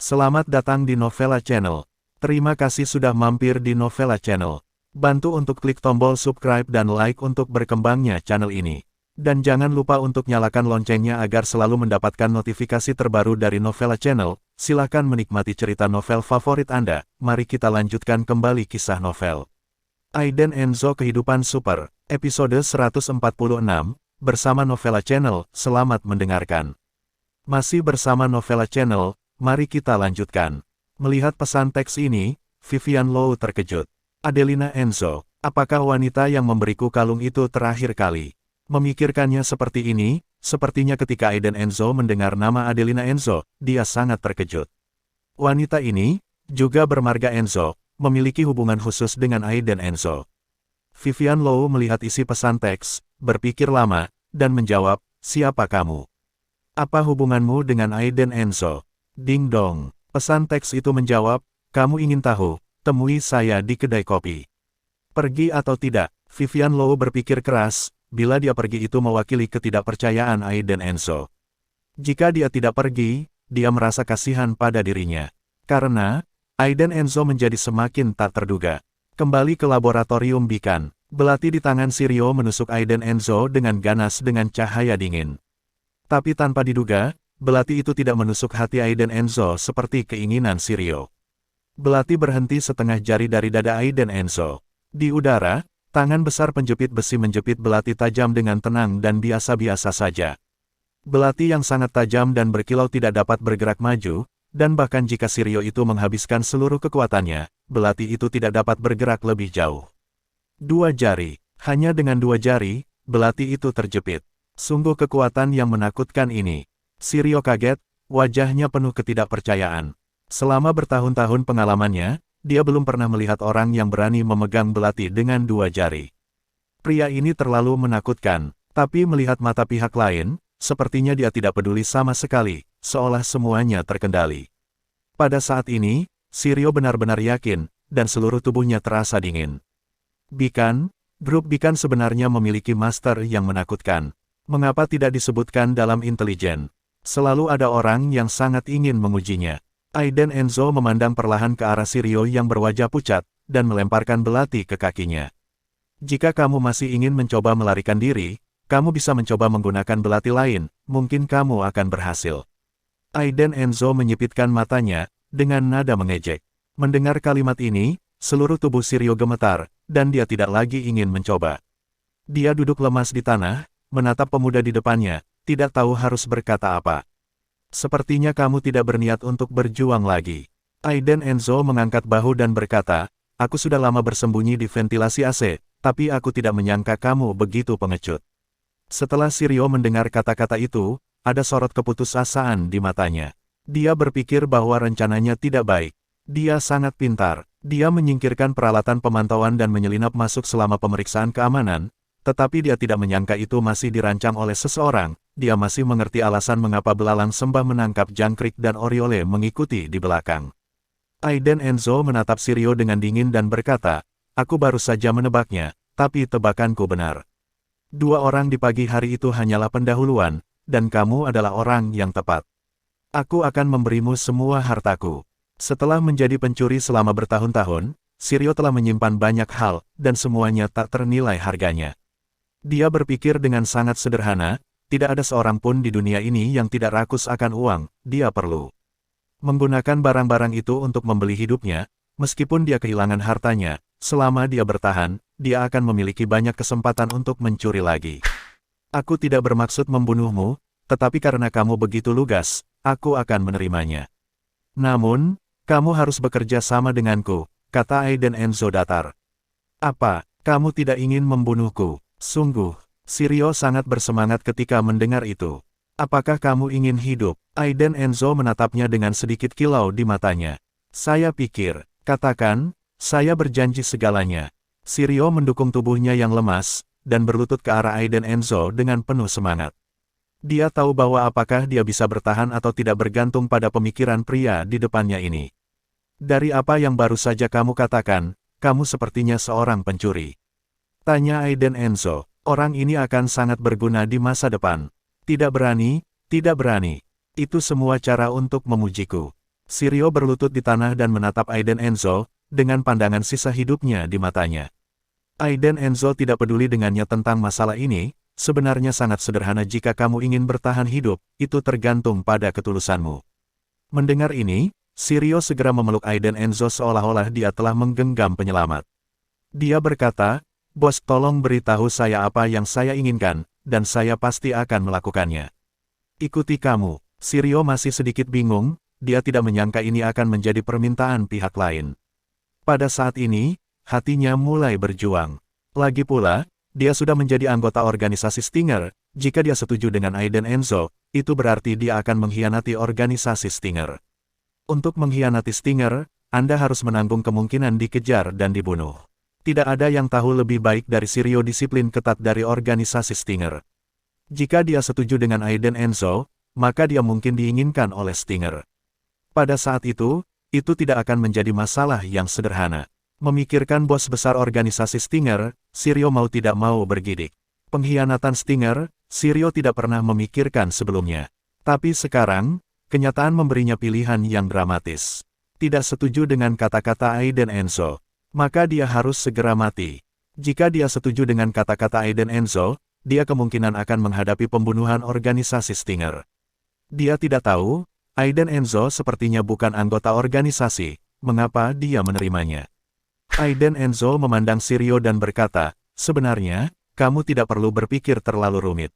Selamat datang di Novella Channel. Terima kasih sudah mampir di Novella Channel. Bantu untuk klik tombol subscribe dan like untuk berkembangnya channel ini. Dan jangan lupa untuk nyalakan loncengnya agar selalu mendapatkan notifikasi terbaru dari Novella Channel. Silakan menikmati cerita novel favorit Anda. Mari kita lanjutkan kembali kisah novel Aiden Enzo Kehidupan Super, episode 146, bersama Novella Channel. Selamat mendengarkan. Masih bersama Novella Channel. Mari kita lanjutkan. Melihat pesan teks ini, Vivian Low terkejut. Adelina Enzo, apakah wanita yang memberiku kalung itu terakhir kali? Memikirkannya seperti ini, sepertinya ketika Aiden Enzo mendengar nama Adelina Enzo, dia sangat terkejut. Wanita ini, juga bermarga Enzo, memiliki hubungan khusus dengan Aiden Enzo. Vivian Low melihat isi pesan teks, berpikir lama, dan menjawab, siapa kamu? Apa hubunganmu dengan Aiden Enzo? Ding dong, pesan teks itu menjawab, kamu ingin tahu, temui saya di kedai kopi. Pergi atau tidak, Vivian Low berpikir keras, bila dia pergi itu mewakili ketidakpercayaan Aiden Enzo. Jika dia tidak pergi, dia merasa kasihan pada dirinya. Karena, Aiden Enzo menjadi semakin tak terduga. Kembali ke laboratorium Bikan, belati di tangan Sirio menusuk Aiden Enzo dengan ganas dengan cahaya dingin. Tapi tanpa diduga, belati itu tidak menusuk hati Aiden Enzo seperti keinginan Sirio. Belati berhenti setengah jari dari dada Aiden Enzo. Di udara, tangan besar penjepit besi menjepit belati tajam dengan tenang dan biasa-biasa saja. Belati yang sangat tajam dan berkilau tidak dapat bergerak maju, dan bahkan jika Sirio itu menghabiskan seluruh kekuatannya, belati itu tidak dapat bergerak lebih jauh. 2 jari, hanya dengan 2 jari, belati itu terjepit. Sungguh kekuatan yang menakutkan ini. Sirio kaget, wajahnya penuh ketidakpercayaan. Selama bertahun-tahun pengalamannya, dia belum pernah melihat orang yang berani memegang belati dengan 2 jari. Pria ini terlalu menakutkan, tapi melihat mata pihak lain, sepertinya dia tidak peduli sama sekali, seolah semuanya terkendali. Pada saat ini, Sirio benar-benar yakin, dan seluruh tubuhnya terasa dingin. Bikan, grup Bikan sebenarnya memiliki master yang menakutkan. Mengapa tidak disebutkan dalam intelijen? Selalu ada orang yang sangat ingin mengujinya. Aiden Enzo memandang perlahan ke arah Sirio yang berwajah pucat, dan melemparkan belati ke kakinya. Jika kamu masih ingin mencoba melarikan diri, kamu bisa mencoba menggunakan belati lain, mungkin kamu akan berhasil. Aiden Enzo menyipitkan matanya, dengan nada mengejek. Mendengar kalimat ini, seluruh tubuh Sirio gemetar, dan dia tidak lagi ingin mencoba. Dia duduk lemas di tanah, menatap pemuda di depannya, tidak tahu harus berkata apa. Sepertinya kamu tidak berniat untuk berjuang lagi. Aiden Enzo mengangkat bahu dan berkata, aku sudah lama bersembunyi di ventilasi AC, tapi aku tidak menyangka kamu begitu pengecut. Setelah Sirio mendengar kata-kata itu, ada sorot keputusasaan di matanya. Dia berpikir bahwa rencananya tidak baik. Dia sangat pintar. Dia menyingkirkan peralatan pemantauan dan menyelinap masuk selama pemeriksaan keamanan, tetapi dia tidak menyangka itu masih dirancang oleh seseorang. Dia masih mengerti alasan mengapa belalang sembah menangkap jangkrik dan Oriole mengikuti di belakang. Aiden Enzo menatap Sirio dengan dingin dan berkata, aku baru saja menebaknya, tapi tebakanku benar. 2 orang di pagi hari itu hanyalah pendahuluan, dan kamu adalah orang yang tepat. Aku akan memberimu semua hartaku. Setelah menjadi pencuri selama bertahun-tahun, Sirio telah menyimpan banyak hal, dan semuanya tak ternilai harganya. Dia berpikir dengan sangat sederhana, tidak ada seorang pun di dunia ini yang tidak rakus akan uang, dia perlu menggunakan barang-barang itu untuk membeli hidupnya, meskipun dia kehilangan hartanya, selama dia bertahan, dia akan memiliki banyak kesempatan untuk mencuri lagi. Aku tidak bermaksud membunuhmu, tetapi karena kamu begitu lugas, aku akan menerimanya. Namun, kamu harus bekerja sama denganku, kata Aiden Enzo datar. Apa, kamu tidak ingin membunuhku? Sungguh. Sirio sangat bersemangat ketika mendengar itu. Apakah kamu ingin hidup? Aiden Enzo menatapnya dengan sedikit kilau di matanya. Saya pikir, katakan, saya berjanji segalanya. Sirio mendukung tubuhnya yang lemas, dan berlutut ke arah Aiden Enzo dengan penuh semangat. Dia tahu bahwa apakah dia bisa bertahan atau tidak bergantung pada pemikiran pria di depannya ini. Dari apa yang baru saja kamu katakan, kamu sepertinya seorang pencuri. Tanya Aiden Enzo, orang ini akan sangat berguna di masa depan. Tidak berani, tidak berani. Itu semua cara untuk memujiku. Shiryo berlutut di tanah dan menatap Aiden Enzo, dengan pandangan sisa hidupnya di matanya. Aiden Enzo tidak peduli dengannya tentang masalah ini, sebenarnya sangat sederhana jika kamu ingin bertahan hidup, itu tergantung pada ketulusanmu. Mendengar ini, Shiryo segera memeluk Aiden Enzo seolah-olah dia telah menggenggam penyelamat. Dia berkata, "Bos, tolong beritahu saya apa yang saya inginkan, dan saya pasti akan melakukannya." "Ikuti kamu." Shiryo masih sedikit bingung, dia tidak menyangka ini akan menjadi permintaan pihak lain. Pada saat ini, hatinya mulai berjuang. Lagi pula, dia sudah menjadi anggota organisasi Stinger, jika dia setuju dengan Aiden Enzo, itu berarti dia akan mengkhianati organisasi Stinger. Untuk mengkhianati Stinger, Anda harus menanggung kemungkinan dikejar dan dibunuh. Tidak ada yang tahu lebih baik dari Shiryo disiplin ketat dari organisasi Stinger. Jika dia setuju dengan Aiden Enzo, maka dia mungkin diinginkan oleh Stinger. Pada saat itu tidak akan menjadi masalah yang sederhana. Memikirkan bos besar organisasi Stinger, Shiryo mau tidak mau bergidik. Pengkhianatan Stinger, Shiryo tidak pernah memikirkan sebelumnya. Tapi sekarang, kenyataan memberinya pilihan yang dramatis. Tidak setuju dengan kata-kata Aiden Enzo, maka dia harus segera mati. Jika dia setuju dengan kata-kata Aiden Enzo, dia kemungkinan akan menghadapi pembunuhan organisasi Stinger. Dia tidak tahu, Aiden Enzo sepertinya bukan anggota organisasi, mengapa dia menerimanya. Aiden Enzo memandang Shiryo dan berkata, "Sebenarnya, kamu tidak perlu berpikir terlalu rumit.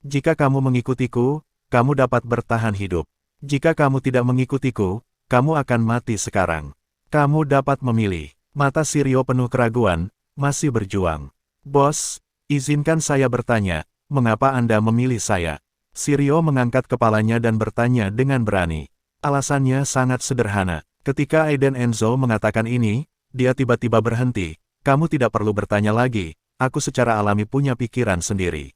Jika kamu mengikutiku, kamu dapat bertahan hidup. Jika kamu tidak mengikutiku, kamu akan mati sekarang. Kamu dapat memilih." Mata Shiryo penuh keraguan, masih berjuang. "Bos, izinkan saya bertanya, mengapa Anda memilih saya?" Shiryo mengangkat kepalanya dan bertanya dengan berani. Alasannya sangat sederhana. Ketika Aiden Enzo mengatakan ini, dia tiba-tiba berhenti. "Kamu tidak perlu bertanya lagi, aku secara alami punya pikiran sendiri.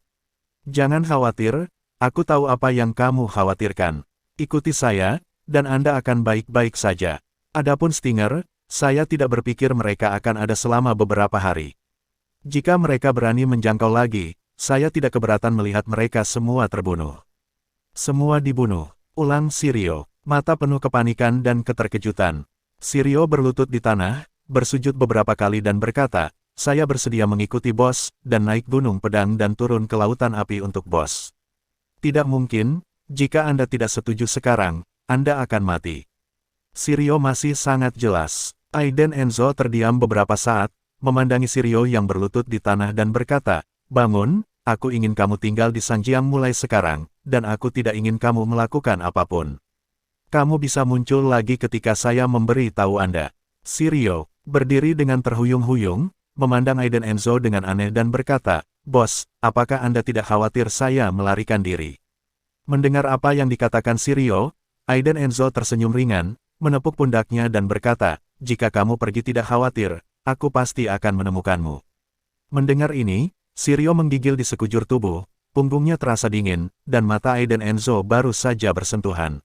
Jangan khawatir, aku tahu apa yang kamu khawatirkan. Ikuti saya, dan Anda akan baik-baik saja. Adapun Stinger, saya tidak berpikir mereka akan ada selama beberapa hari. Jika mereka berani menjangkau lagi, saya tidak keberatan melihat mereka semua terbunuh." "Semua dibunuh," ulang Shiryo, mata penuh kepanikan dan keterkejutan. Shiryo berlutut di tanah, bersujud beberapa kali dan berkata, "Saya bersedia mengikuti bos, dan naik gunung pedang dan turun ke lautan api untuk bos." "Tidak mungkin, jika Anda tidak setuju sekarang, Anda akan mati." Shiryo masih sangat jelas. Aiden Enzo terdiam beberapa saat, memandangi Shiryo yang berlutut di tanah dan berkata, "Bangun, aku ingin kamu tinggal di Sanjiang mulai sekarang, dan aku tidak ingin kamu melakukan apapun. Kamu bisa muncul lagi ketika saya memberi tahu Anda." Shiryo berdiri dengan terhuyung-huyung, memandang Aiden Enzo dengan aneh dan berkata, "Bos, apakah Anda tidak khawatir saya melarikan diri?" Mendengar apa yang dikatakan Shiryo, Aiden Enzo tersenyum ringan, menepuk pundaknya dan berkata, "Jika kamu pergi tidak khawatir, aku pasti akan menemukanmu." Mendengar ini, Shiryo menggigil di sekujur tubuh, punggungnya terasa dingin, dan mata Aiden Enzo baru saja bersentuhan.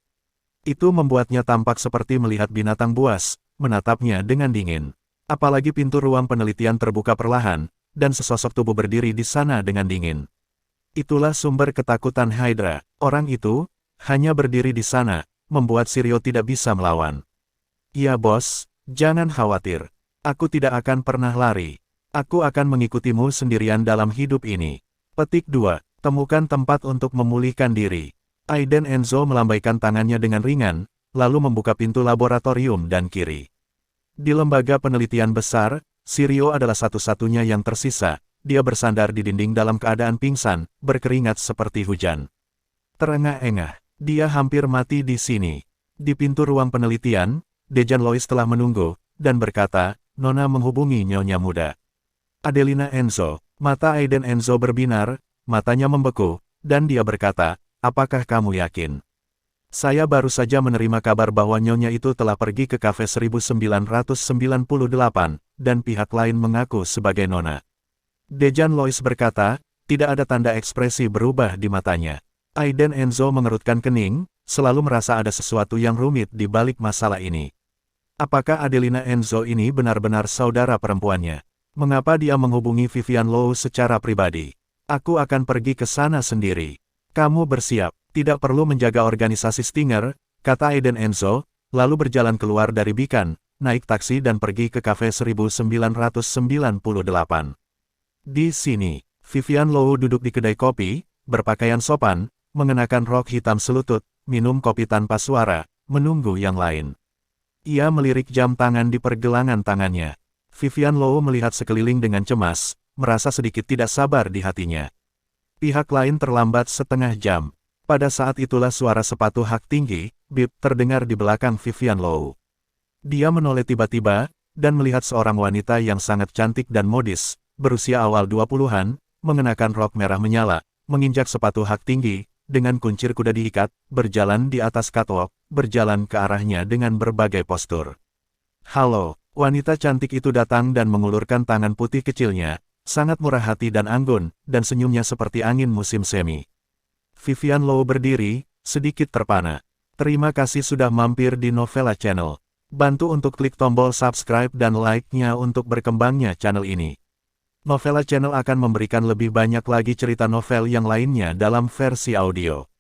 Itu membuatnya tampak seperti melihat binatang buas, menatapnya dengan dingin. Apalagi pintu ruang penelitian terbuka perlahan, dan sesosok tubuh berdiri di sana dengan dingin. Itulah sumber ketakutan Hydra. Orang itu, hanya berdiri di sana, membuat Shiryo tidak bisa melawan. "Ya bos, jangan khawatir. Aku tidak akan pernah lari. Aku akan mengikutimu sendirian dalam hidup ini." Petik 2. Temukan tempat untuk memulihkan diri. Aiden Enzo melambaikan tangannya dengan ringan, lalu membuka pintu laboratorium dan kiri. Di lembaga penelitian besar, Shiryo adalah satu-satunya yang tersisa. Dia bersandar di dinding dalam keadaan pingsan, berkeringat seperti hujan. Terengah-engah, dia hampir mati di sini. Di pintu ruang penelitian, Dejan Lois telah menunggu, dan berkata, "Nona menghubungi Nyonya Muda." Adelina Enzo. Mata Aiden Enzo berbinar, matanya membeku, dan dia berkata, "Apakah kamu yakin?" "Saya baru saja menerima kabar bahwa Nyonya itu telah pergi ke kafe 1998, dan pihak lain mengaku sebagai Nona." Dejan Lois berkata, tidak ada tanda ekspresi berubah di matanya. Aiden Enzo mengerutkan kening, selalu merasa ada sesuatu yang rumit di balik masalah ini. Apakah Adelina Enzo ini benar-benar saudara perempuannya? Mengapa dia menghubungi Vivian Low secara pribadi? Aku akan pergi ke sana sendiri. Kamu bersiap, tidak perlu menjaga organisasi Stinger, kata Aiden Enzo, lalu berjalan keluar dari Beacon, naik taksi dan pergi ke kafe 1998. Di sini, Vivian Low duduk di kedai kopi, berpakaian sopan, mengenakan rok hitam selutut, minum kopi tanpa suara, menunggu yang lain. Ia melirik jam tangan di pergelangan tangannya. Vivian Low melihat sekeliling dengan cemas, merasa sedikit tidak sabar di hatinya. Pihak lain terlambat setengah jam. Pada saat itulah suara sepatu hak tinggi, bip, terdengar di belakang Vivian Low. Dia menoleh tiba-tiba, dan melihat seorang wanita yang sangat cantik dan modis, berusia awal 20-an, mengenakan rok merah menyala, menginjak sepatu hak tinggi, dengan kuncir kuda diikat, berjalan di atas catwalk, berjalan ke arahnya dengan berbagai postur. Halo, wanita cantik itu datang dan mengulurkan tangan putih kecilnya, sangat murah hati dan anggun, dan senyumnya seperti angin musim semi. Vivian Low berdiri, sedikit terpana. Terima kasih sudah mampir di Novella Channel. Bantu untuk klik tombol subscribe dan like-nya untuk berkembangnya channel ini. Novella Channel akan memberikan lebih banyak lagi cerita novel yang lainnya dalam versi audio.